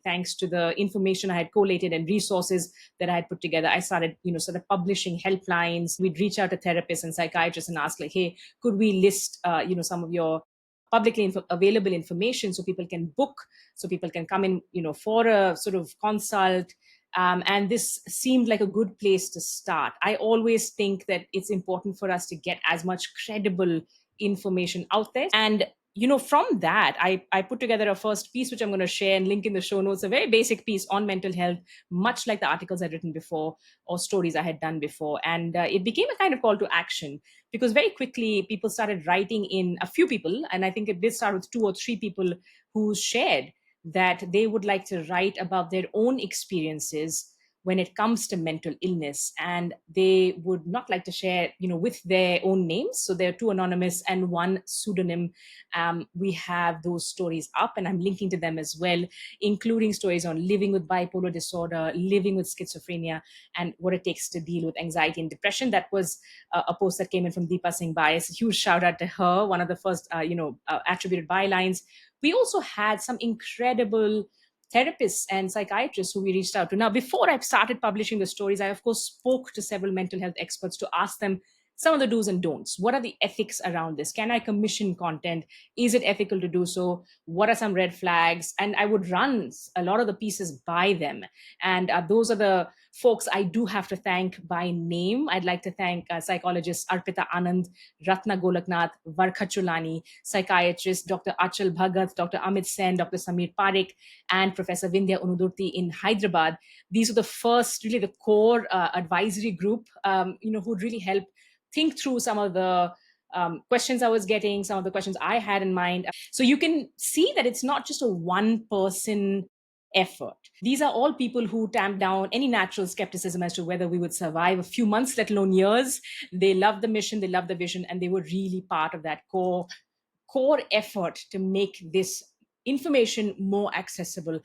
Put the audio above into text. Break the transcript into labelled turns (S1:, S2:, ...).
S1: thanks to the information I had collated and resources that I had put together, I started, sort of publishing helplines. We'd reach out to therapists and psychiatrists and ask, like, hey, could we list, some of your publicly available information so people can book, so people can come in, for a sort of consult. And this seemed like a good place to start. I always think that it's important for us to get as much credible information out there. And from that, I put together a first piece, which I'm going to share and link in the show notes, a very basic piece on mental health, much like the articles I'd written before or stories I had done before. And it became a kind of call to action, because very quickly people started writing in, a few people, and I think it did start with 2 or 3 people who shared that they would like to write about their own experiences when it comes to mental illness, and they would not like to share with their own names, so they're 2 anonymous and 1 pseudonym. We have those stories up, and I'm linking to them as well, including stories on living with bipolar disorder, living with schizophrenia, and what it takes to deal with anxiety and depression. That was a post that came in from Deepa Singh Bias. A huge shout out to her, one of the first attributed bylines. We also had some incredible therapists and psychiatrists who we reached out to. Now, before I started publishing the stories, I, of course, spoke to several mental health experts to ask them some of the do's and don'ts. What are the ethics around this? Can I commission content? Is it ethical to do so? What are some red flags? And I would run a lot of the pieces by them. And those are the folks I do have to thank by name. I'd like to thank psychologists Arpita Anand, Ratna Golaknath, Varkha Chulani, psychiatrist Dr. Achal Bhagat, Dr. Amit Sen, Dr. Samir Parekh, and Professor Vindhya Unudurti in Hyderabad. These are the first, really the core advisory group, who'd really help think through some of the questions I was getting, some of the questions I had in mind. So you can see that it's not just a one-person effort. These are all people who tamp down any natural skepticism as to whether we would survive a few months, let alone years. They love the mission, they love the vision, and they were really part of that core effort to make this information more accessible.